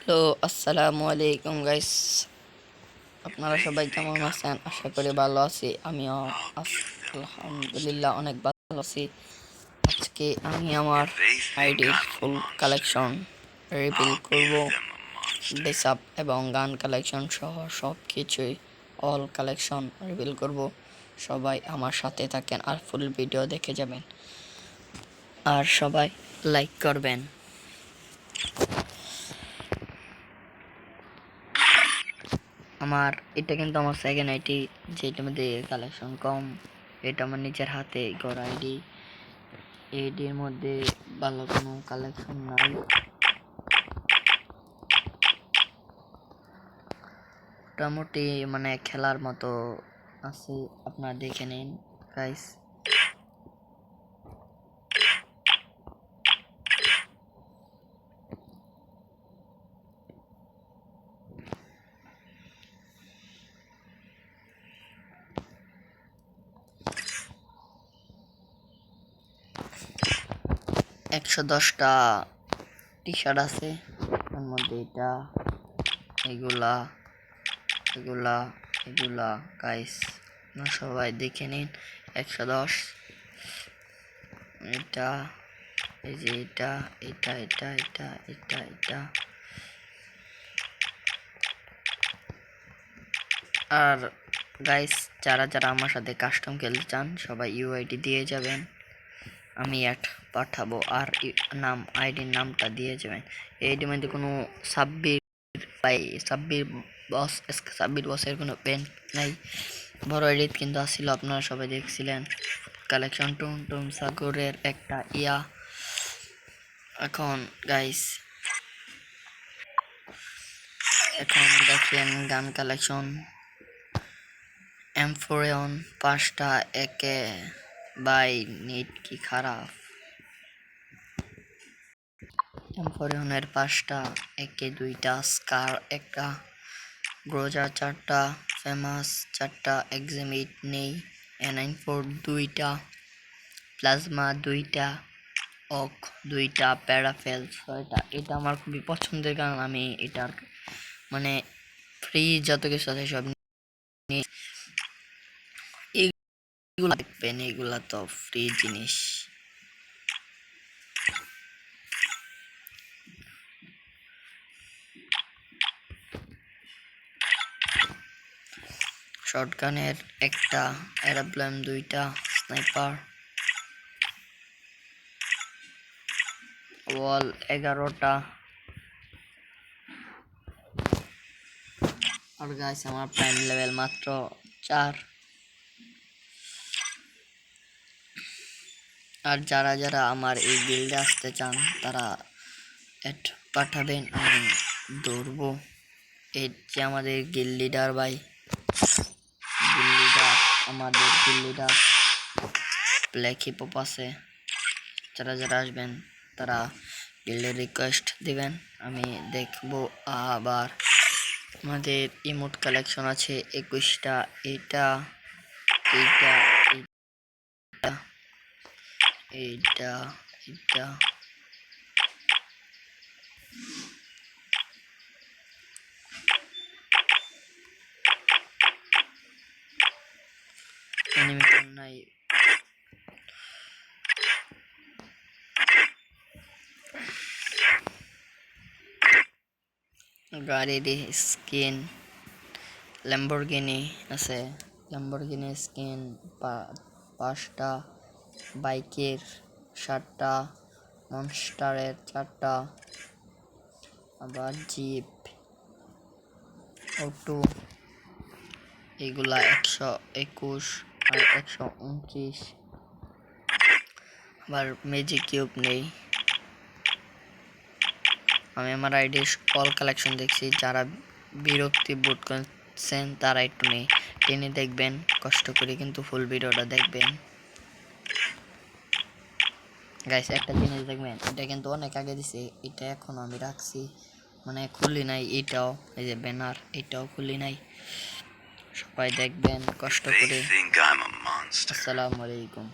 Hello, আসসালামু আলাইকুম guys. আপনারা সবাই কেমন আছেন? আশা করি ভালো আছি। আমিও আলহামদুলিল্লাহ অনেক ভালো আছি। আজকে আমি আমার আইডির ফুল কালেকশন রিভিল করব। ডিসাপ এবং গান কালেকশন সহ সব কিছুই অল কালেকশন রিভিল করব। সবাই আমার সাথে থাকেন আর ফুল ভিডিও দেখে যাবেন, আর সবাই লাইক করবেন। আমার এটা কিন্তু আমার সেকেন্ড আইডি, যেটার মধ্যে কালেকশন কম। এটা আমার নিজের হাতে গড়া আইডি। এটির মধ্যে ভালো কোনো কালেকশন নাই। মোটামুটি মানে খেলার মতো আছে, আপনারা দেখে নিন গাইস। একশো 10টা টি শার্ট আছে, তার মধ্যে এটা এগুলা এগুলা এগুলা গাইস সবাই দেখে নিন। 110 এটা, এই যে এটা এটা এটা এটা এটা এটা আর গাইস, যারা যারা আমার সাথে কাস্টম খেলতে চান সবাই ইউআইডি দিয়ে যাবেন, আমি অ্যাড পাঠাবো। আর আইডির নামটা দিয়ে যাবেন। এইটির মধ্যে কোনো সাব্বির বসের কোনো পেন নাই। বড় এডিট কিন্তু আসছিল, আপনারা সবাই দেখছিলেন। কালেকশন টুম সাগরের একটা এখন গাইস এখন দেখেন গান কালেকশন। এমফোরিয়ন 5টা একে বাই নিট কি খারাপ। এমফোরিয়নের 5টা একে 2টা স্কার একটা, গ্রোজার 4টা, ফেমাস 4টা, এক্সিমিট নেই, N94 2টা, প্লাজমা 2টা, ওক 2টা, প্যারাফেল 6টা। এটা আমার খুবই পছন্দের গান। আমি এটার মানে ফ্রি যত কিছু আছে সব নিয়ে, এগুলা দেখবেন, এগুলা তো ফ্রি জিনিস। শটগানের একটা, এরোপ্লেন 2টা, স্নাইপার ওয়াল 11টা। আর গাইস আমার প্রাইম লেভেল মাত্র 4। আর যারা যারা আমার এই গিল্ডে আসতে চান তারা এড পাঠাবেন, আমি দৌড়বো। এই যে আমাদের গিল্ড লিডার ভাই, আমাদের গিল্ড লিডার ব্ল্যাক হিপহপ আছে। যারা যারা আসবেন তারা গিল্ডের রিকোয়েস্ট দিবেন, আমি দেখবো। আবার আমাদের ইমোট কালেকশন আছে 21টা। এটা এইটা এইটা এইটা এইটা অ্যানিমেশন নাই। গাড়ির স্কিন ল্যাম্বরগিনি আছে, ল্যাম্বরগিনি স্কিন 5টা, বাইকের 7টা, মনস্টারের 4টা, আবার জিপ অটো এগুলা 121 আর 129। আবার ম্যাজিক কিউব নেই। আমি আমার আইডি অল কালেকশন দেখছি, যারা বিরক্তি বোধ করছেন তারা একটু টেনে দেখবেন, কষ্ট করে কিন্তু ফুল ভিডিওটা দেখবেন গাইস। একটা জিনিস দেখবেন, এটা কিন্তু অনেক আগে দিছে, এটা এখনো আমি রাখছি, মানে খুলি নাই। এটাও এই যে ব্যানার, এটাও খুলি নাই। সবাই দেখবেন কষ্ট করে। আসসালামু আলাইকুম।